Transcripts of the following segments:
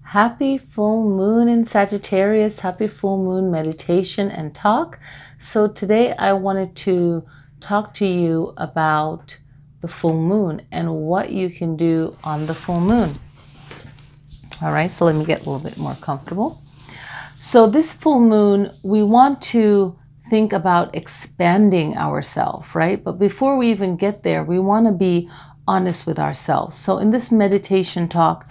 Happy full moon in Sagittarius. Happy full moon meditation and talk. So today I wanted to talk to you about the full moon and what you can do on the full moon. All right, so let me get a little bit more comfortable. So this full moon, we want to think about expanding ourselves, right? But before we even get there, we want to be honest with ourselves. So in this meditation talk,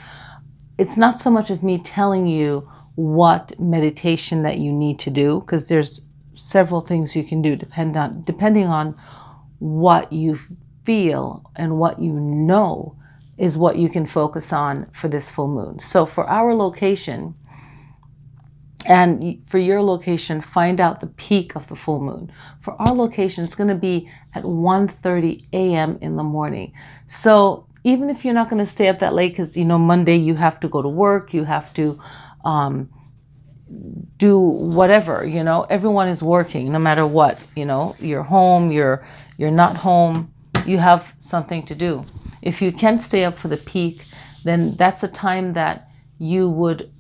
it's not so much of me telling you what meditation that you need to do, because there's several things you can do depending on what you feel and what you know is what you can focus on for this full moon. So for our location, and for your location, find out the peak of the full moon. For our location, it's going to be at 1:30 a.m. in the morning. So even if you're not going to stay up that late, because Monday you have to go to work, you have to do whatever. Everyone is working, no matter what. You're home, you're not home, you have something to do. If you can stay up for the peak, then that's a time that you would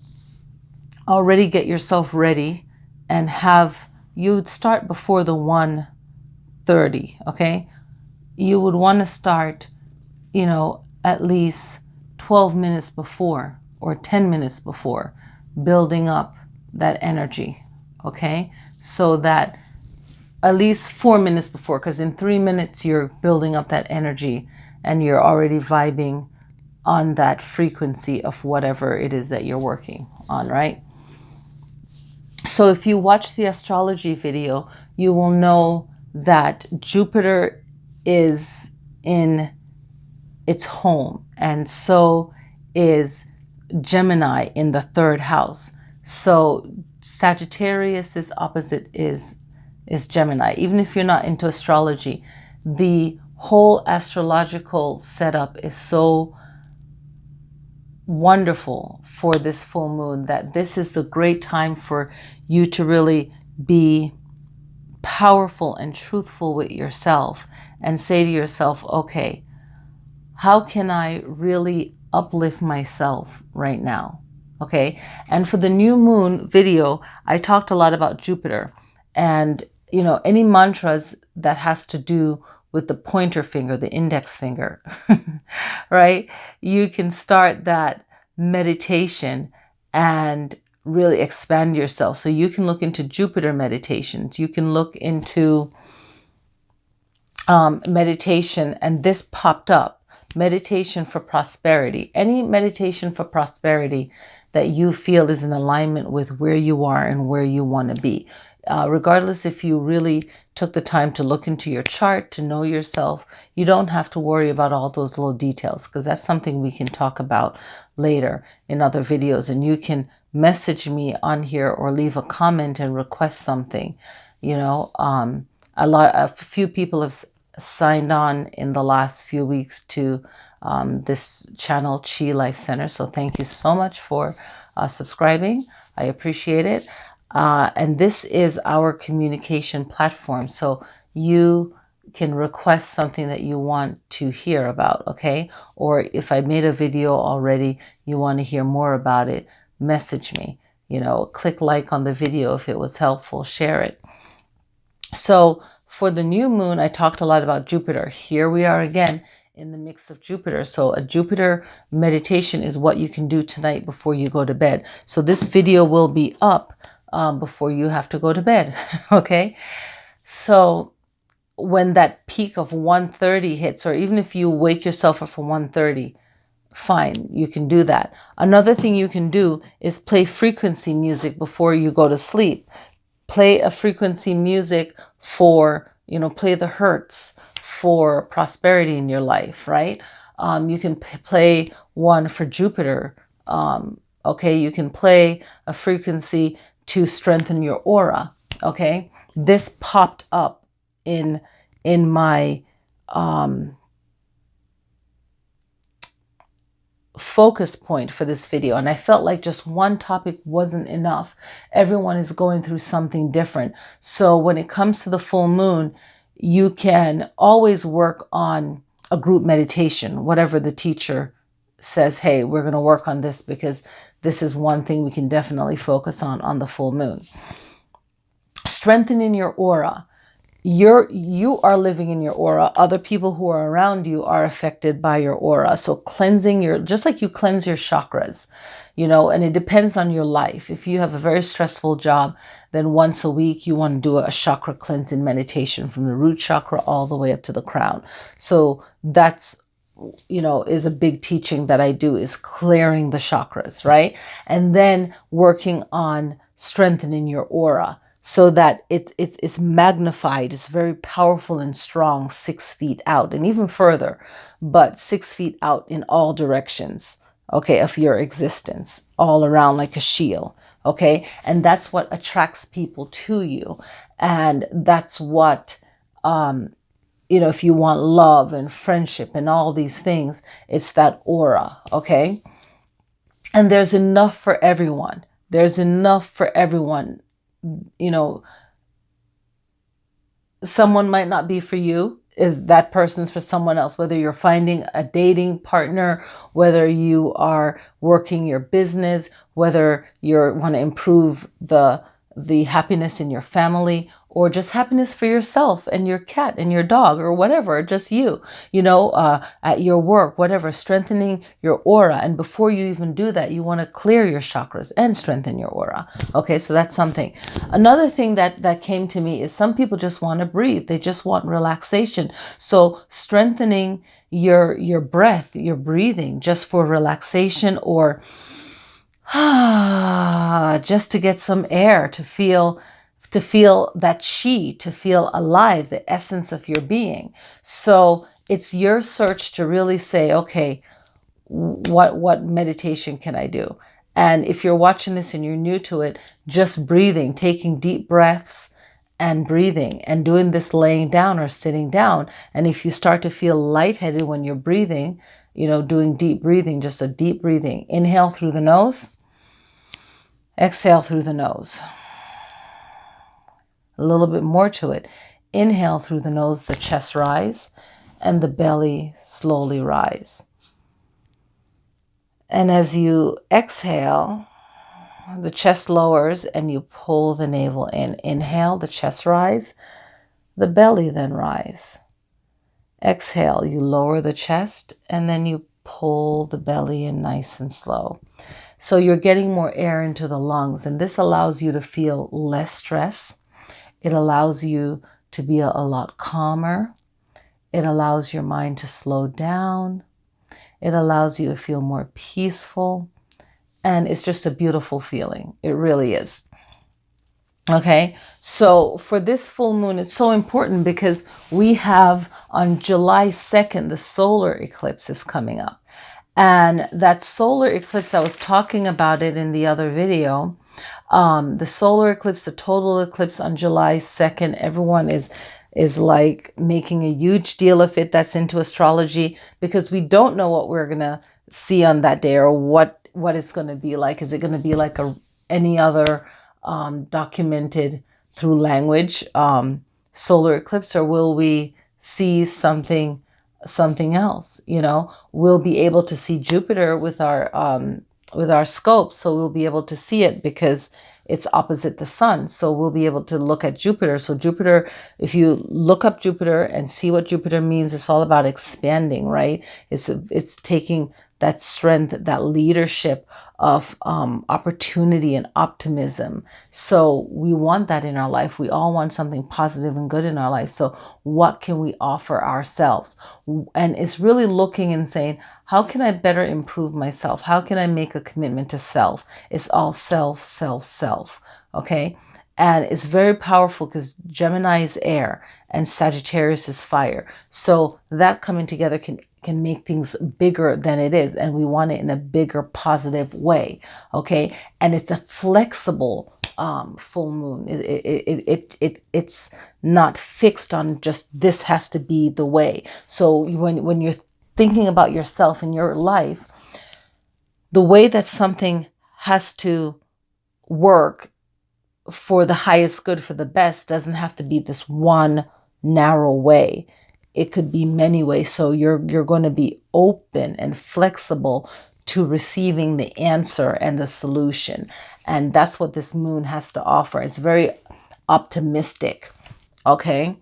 already get yourself ready and you'd start before the 1:30, okay? You would want to start, at least 12 minutes before or 10 minutes before, building up that energy, okay? So that at least 4 minutes before, because in 3 minutes you're building up that energy and you're already vibing on that frequency of whatever it is that you're working on, right? So if you watch the astrology video, you will know that Jupiter is in its home, and so is Gemini in the third house. So Sagittarius's opposite is Gemini. Even if you're not into astrology, the whole astrological setup is so wonderful for this full moon that this is the great time for you to really be powerful and truthful with yourself and say to yourself, okay, how can I really uplift myself right now? Okay. And for the new moon video, I talked a lot about Jupiter and, any mantras that has to do with the pointer finger, the index finger, right? You can start that meditation and really expand yourself. So you can look into Jupiter meditations. You can look into meditation, and this popped up, meditation for prosperity. Any meditation for prosperity that you feel is in alignment with where you are and where you want to be. Regardless if you really took the time to look into your chart, to know yourself, you don't have to worry about all those little details, because that's something we can talk about later in other videos. And you can message me on here or leave a comment and request something. A few people have signed on in the last few weeks to this channel, Chi Life Center. So thank you so much for subscribing. I appreciate it. And this is our communication platform. So you can request something that you want to hear about, okay? Or if I made a video already, you want to hear more about it, message me. Click like on the video if it was helpful, share it. So for the new moon, I talked a lot about Jupiter. Here we are again in the mix of Jupiter. So a Jupiter meditation is what you can do tonight before you go to bed. So this video will be up before you have to go to bed. Okay. So when that peak of 1:30 hits, or even if you wake yourself up for 1:30, fine, you can do that. Another thing you can do is play frequency music before you go to sleep. Play a frequency music for, play the hertz for prosperity in your life, right? You can play one for Jupiter. Okay, you can play a frequency to strengthen your aura. Okay, this popped up in my focus point for this video, and I felt like just one topic wasn't enough. Everyone is going through something different. So when it comes to the full moon, you can always work on a group meditation, whatever the teacher says, hey, we're going to work on this because this is one thing we can definitely focus on the full moon. Strengthening your aura. You are living in your aura. Other people who are around you are affected by your aura. So cleansing just like you cleanse your chakras, and it depends on your life. If you have a very stressful job, then once a week you want to do a chakra cleansing meditation from the root chakra all the way up to the crown. So that's, is a big teaching that I do, is clearing the chakras, right? And then working on strengthening your aura, so that it's magnified, it's very powerful and strong 6 feet out and even further, but 6 feet out in all directions, okay, of your existence, all around like a shield, okay? And that's what attracts people to you. And that's what, if you want love and friendship and all these things, it's that aura, okay? And there's enough for everyone. There's enough for everyone. Someone might not be for you, is that person's for someone else, whether you're finding a dating partner, whether you are working your business, whether you want to improve the happiness in your family, or just happiness for yourself and your cat and your dog, or whatever, just you, at your work, whatever, strengthening your aura. And before you even do that, you want to clear your chakras and strengthen your aura. Okay, so that's something. Another thing that came to me is some people just want to breathe. They just want relaxation. So strengthening your breath, your breathing, just for relaxation, or just to get some air, to feel that chi, to feel alive, the essence of your being. So it's your search to really say, okay, what meditation can I do? And if you're watching this and you're new to it, just breathing, taking deep breaths and breathing, and doing this laying down or sitting down. And if you start to feel lightheaded when you're breathing, doing deep breathing, just a deep breathing, inhale through the nose, exhale through the nose. A little bit more to it. Inhale through the nose, the chest rise, and the belly slowly rise. And as you exhale, the chest lowers and you pull the navel in. Inhale, the chest rise, the belly then rise. Exhale, you lower the chest and then you pull the belly in nice and slow. So you're getting more air into the lungs, and this allows you to feel less stress. It allows you to be a lot calmer. It allows your mind to slow down. It allows you to feel more peaceful. And it's just a beautiful feeling. It really is. Okay, so for this full moon, it's so important because we have on July 2nd, the solar eclipse is coming up. And that solar eclipse, I was talking about it in the other video. The solar eclipse, the total eclipse on July 2nd, everyone is like making a huge deal of it that's into astrology, because we don't know what we're going to see on that day, or what it's going to be like. Is it going to be like any other documented through language solar eclipse, or will we see something else? We'll be able to see Jupiter with our scope, so we'll be able to see it because it's opposite the sun. So we'll be able to look at Jupiter. So Jupiter, if you look up Jupiter and see what Jupiter means, it's all about expanding, right? It's taking that strength, that leadership of opportunity and optimism. So we want that in our life. We all want something positive and good in our life. So what can we offer ourselves? And it's really looking and saying, how can I better improve myself? How can I make a commitment to self? It's all self, self, self. Okay. And it's very powerful because Gemini is air and Sagittarius is fire. So that coming together can make things bigger than it is. And we want it in a bigger, positive way. Okay. And it's a flexible full moon. It's not fixed on just this has to be the way. So when you're thinking about yourself in your life, the way that something has to work for the highest good, for the best, doesn't have to be this one narrow way. it could be many ways. So you're going to be open and flexible to receiving the answer and the solution. And that's what this moon has to offer. It's very optimistic. Okay.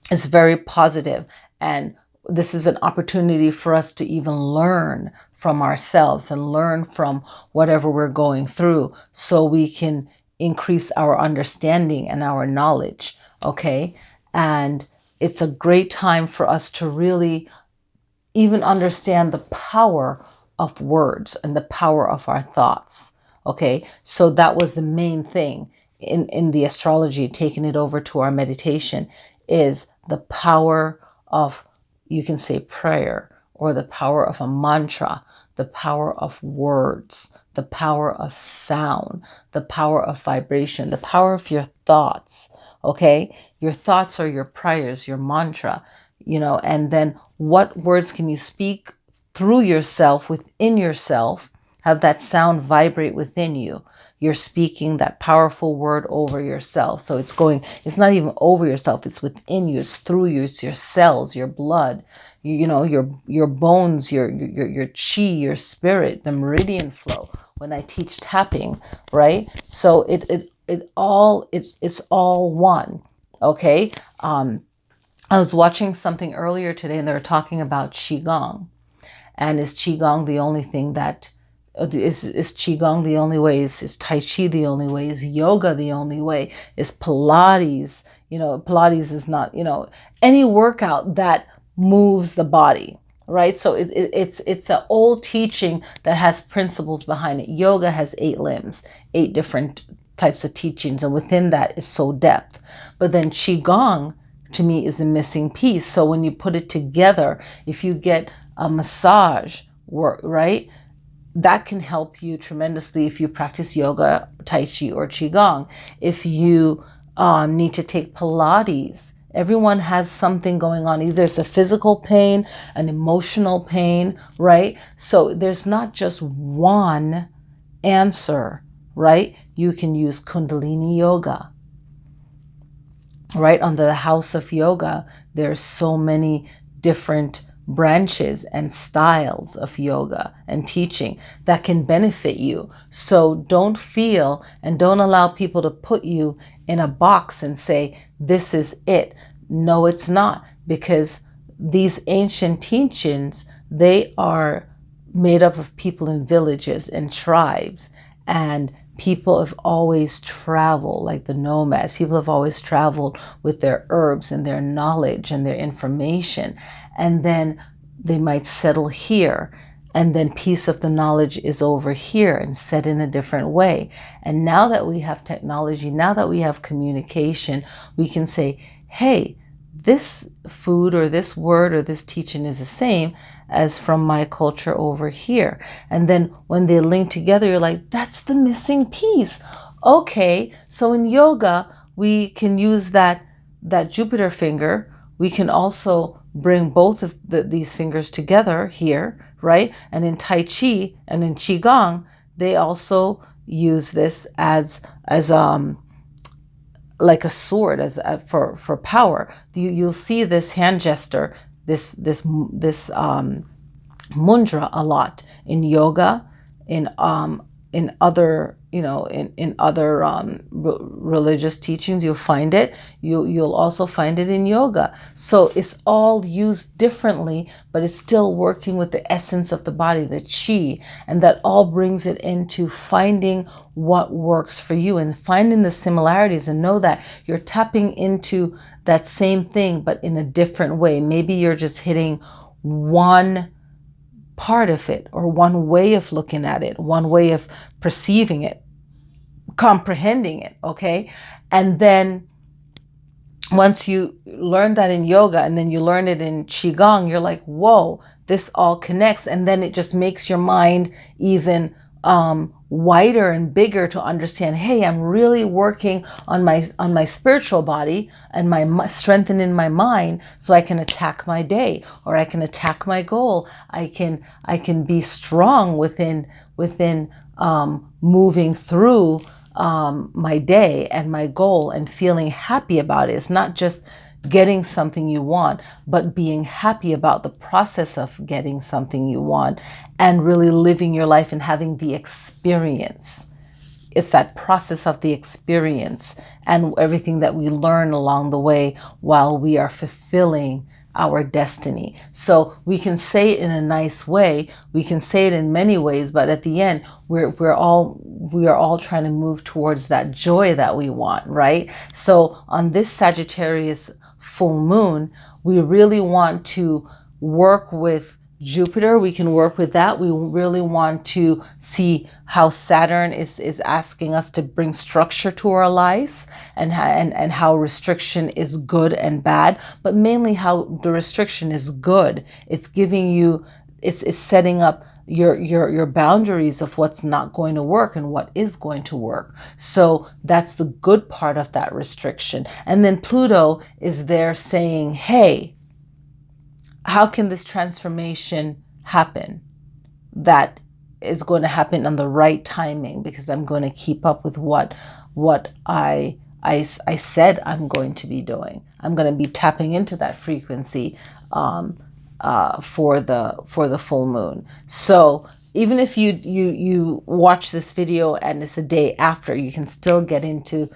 It's very positive. And this is an opportunity for us to even learn from ourselves and learn from whatever we're going through so we can increase our understanding and our knowledge. Okay. And it's a great time for us to really even understand the power of words and the power of our thoughts. Okay, so that was the main thing in the astrology, taking it over to our meditation, is the power of, you can say, prayer, or the power of a mantra, the power of words, the power of sound, the power of vibration, the power of your thoughts. Okay, your thoughts are your prayers, your mantra, and then what words can you speak through yourself, within yourself, have that sound vibrate within you. You're speaking that powerful word over yourself. So it's not even over yourself, it's within you, it's through you, it's your cells, your blood, your bones, your chi, your spirit, the meridian flow. When I teach tapping, right? So it's all one. Okay. I was watching something earlier today and they were talking about Qigong. And is Qigong the only thing that is Qigong the only way? Is Tai Chi the only way? Is yoga the only way? Is Pilates? Pilates is not, any workout that moves the body, right? So it's an old teaching that has principles behind it. Yoga has 8 limbs, 8 different types of teachings, and within that is so depth. But then Qigong, to me, is a missing piece. So when you put it together, if you get a massage work, right, that can help you tremendously if you practice yoga, Tai Chi, or Qigong. If you need to take Pilates, everyone has something going on. Either it's a physical pain, an emotional pain, right? So there's not just one answer, right? You can use Kundalini yoga. Right, on the House of Yoga, there's so many different branches and styles of yoga and teaching that can benefit you. So don't feel and don't allow people to put you in a box and say, this is it. No, it's not, because these ancient teachings, they are made up of people in villages and tribes, and people have always traveled, like the nomads. People have always traveled with their herbs and their knowledge and their information. And then they might settle here. And then piece of the knowledge is over here and set in a different way. And now that we have technology, now that we have communication, we can say, hey, this food or this word or this teaching is the same as from my culture over here. And then when they link together, you're like, that's the missing piece. Okay, so in yoga, we can use that Jupiter finger. We can also bring both of these fingers together here, right? And in Tai Chi and in Qigong, they also use this as like a sword, as for power. You'll see this hand gesture, this mudra a lot in yoga, in other in other religious teachings. You'll find it. You'll also find it in yoga. So it's all used differently, but it's still working with the essence of the body, the chi, and that all brings it into finding what works for you and finding the similarities, and know that you're tapping into that same thing, but in a different way. Maybe you're just hitting one part of it, or one way of looking at it, one way of perceiving it, comprehending it. Okay. And then once you learn that in yoga and then you learn it in Qigong, you're like, whoa, this all connects. And then it just makes your mind even wider and bigger to understand, hey, I'm really working on my spiritual body and my strengthening my mind, so I can attack my day, or I can attack my goal. I can be strong within moving through my day and my goal and feeling happy about it. It's not just getting something you want, but being happy about the process of getting something you want and really living your life and having the experience. It's that process of the experience and everything that we learn along the way while we are fulfilling our destiny. So we can say it in a nice way. We can say it in many ways, but at the end, we are all trying to move towards that joy that we want, right? So on this Sagittarius full moon, we really want to work with Jupiter. We can work with that. We really want to see how Saturn is asking us to bring structure to our lives, and how restriction is good and bad, but mainly how the restriction is good. It's giving you, it's setting up your boundaries of what's not going to work and what is going to work. So that's the good part of that restriction. And then Pluto is there saying, hey, how can this transformation happen that is going to happen on the right timing, because I'm going to keep up with what I said I'm going to be doing. I'm going to be tapping into that frequency for the full moon. So even if you watch this video and it's a day after, you can still get into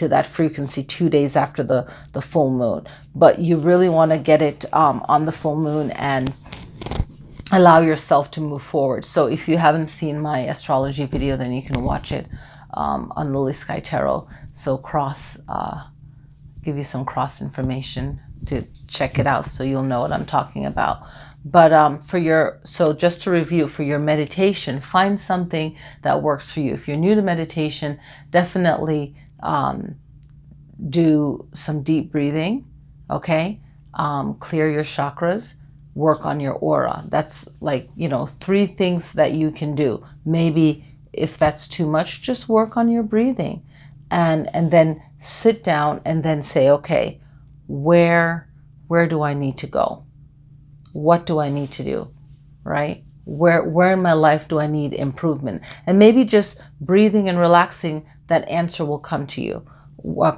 that frequency 2 days after the full moon. But you really want to get it on the full moon and allow yourself to move forward. So if you haven't seen my astrology video, then you can watch it on Lily Sky Tarot. So give you some cross information to check it out so you'll know what I'm talking about. But so just to review, for your meditation, find something that works for you. If you're new to meditation, definitely do some deep breathing, okay? Clear your chakras, work on your aura. That's like, 3 things that you can do. Maybe if that's too much, just work on your breathing, and then sit down and then say, okay, where do I need to go? What do I need to do, right? Where in my life do I need improvement? And maybe just breathing and relaxing, that answer will come to you.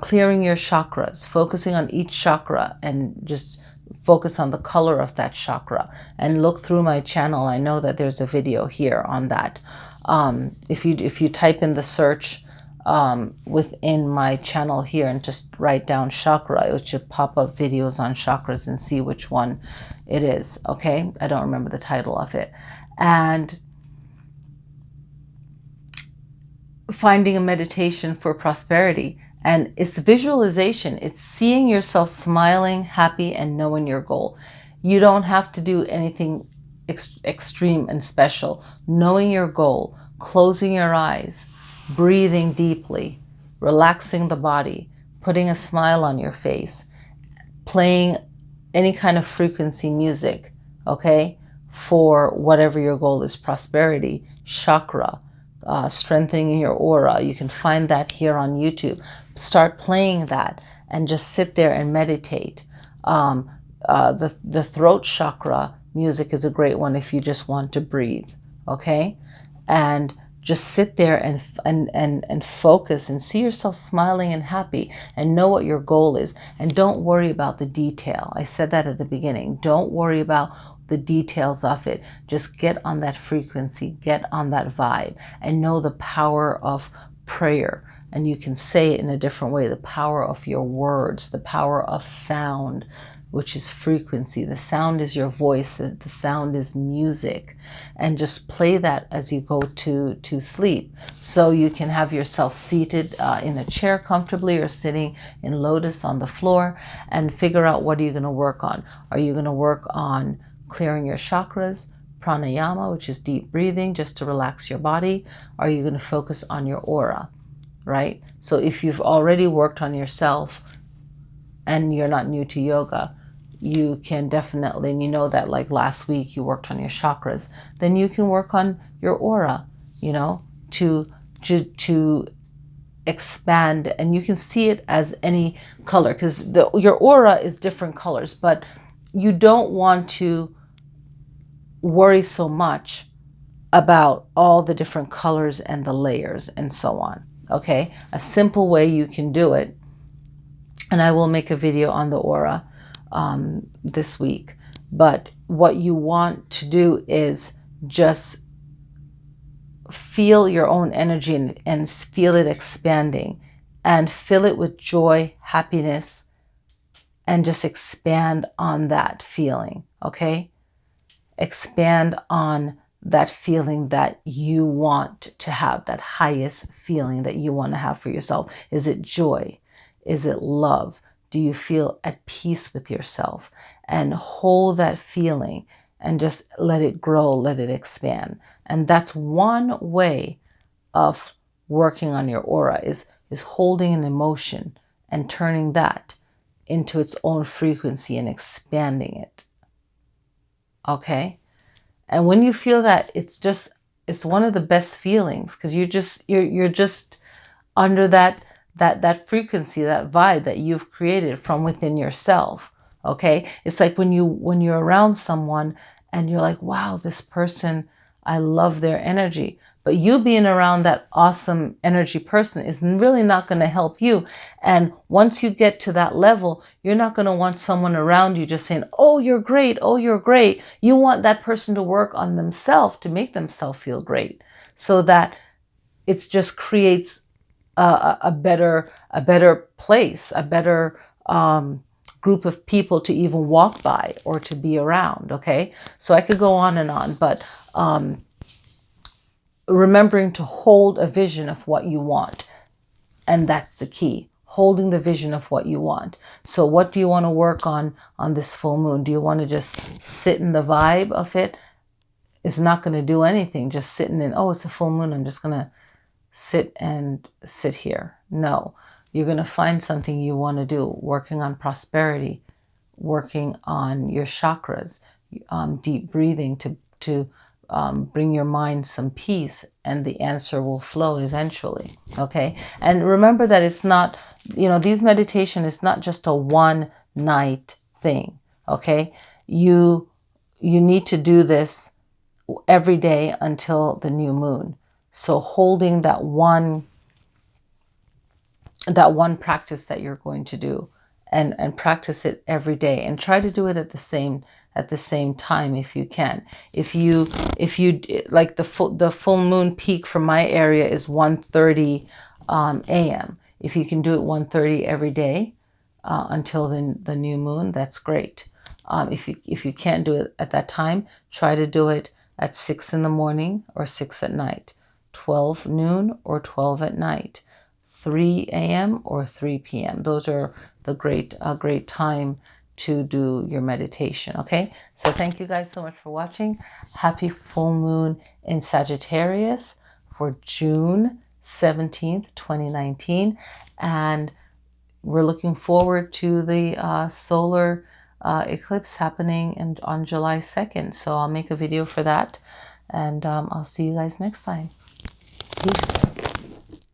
Clearing your chakras, focusing on each chakra, and just focus on the color of that chakra. And look through my channel. I know that there's a video here on that. If you type in the search within my channel here and just write down chakra, it should pop up videos on chakras, and see which one it is. Okay, I don't remember the title of it. And finding a meditation for prosperity, and it's visualization. It's seeing yourself smiling, happy, and knowing your goal. You don't have to do anything extreme and special. Knowing your goal, closing your eyes, breathing deeply, relaxing the body, putting a smile on your face, playing any kind of frequency music, okay, for whatever your goal is: prosperity, chakra, strengthening your aura. You can find that here on YouTube. Start playing that and just sit there and meditate. The throat chakra music is a great one if you just want to breathe, okay? And just sit there and focus and see yourself smiling and happy, and know what your goal is. And don't worry about the detail. I said that at the beginning. Don't worry about the details of it. Just get on that frequency, get on that vibe, and know the power of prayer. And you can say it in a different way. The power of your words, the power of sound, which is frequency. The sound is your voice. The sound is music. And just play that as you go to sleep. So you can have yourself seated in a chair comfortably, or sitting in lotus on the floor, and figure out, what are you going to work on? Are you going to work on clearing your chakras, pranayama, which is deep breathing just to relax your body? Are you going to focus on your aura, right? So if you've already worked on yourself and you're not new to yoga, you can definitely, and you know that like last week you worked on your chakras, then you can work on your aura, to expand. And you can see it as any color, because your aura is different colors, but you don't want to worry so much about all the different colors and the layers and so on. Okay, a simple way you can do it And I will make a video on the aura this week. But what you want to do is just feel your own energy and feel it expanding, and fill it with joy, happiness, and just expand on that feeling, okay? Expand on that feeling that you want to have, that highest feeling that you want to have for yourself. Is it joy? Is it love? Do you feel at peace with yourself? And hold that feeling and just let it grow, let it expand. And that's one way of working on your aura, is holding an emotion and turning that into its own frequency and expanding it. Okay? And when you feel that, it's one of the best feelings, because you're just under that frequency, that vibe that you've created from within yourself. Okay? It's like when you're around someone and you're like, wow, this person, I love their energy. But you being around that awesome energy person is really not going to help you. And once you get to that level, you're not going to want someone around you just saying, oh, you're great. Oh, you're great. You want that person to work on themselves to make themselves feel great, so that it just creates a better place, a better group of people to even walk by or to be around. Okay, so I could go on, but remembering to hold a vision of what you want, and that's the key. Holding the vision of what you want. So what do you want to work on this full moon? Do you want to just sit in the vibe of it? It's not going to do anything. Just sitting in, oh, it's a full moon, I'm just going to sit here. No, you're going to find something you want to do, working on prosperity, working on your chakras, deep breathing to bring your mind some peace, and the answer will flow eventually. Okay. And remember that it's not, these meditation is not just a one night thing. Okay. You need to do this every day until the new moon. So holding that one practice that you're going to do, and practice it every day, and try to do it at the same time if you can. If you like, the full moon peak from my area is 1:30 a.m. If you can do it 1:30 every day until the new moon, that's great. If you can't do it at that time, try to do it at 6 in the morning or 6 at night, 12 noon or 12 at night, 3 a.m. or 3 p.m. Those are the great time to do your meditation. Okay, so thank you guys so much for watching. Happy full moon in Sagittarius for June 17th, 2019. And we're looking forward to the solar eclipse happening on July 2nd. So I'll make a video for that. And I'll see you guys next time. Peace.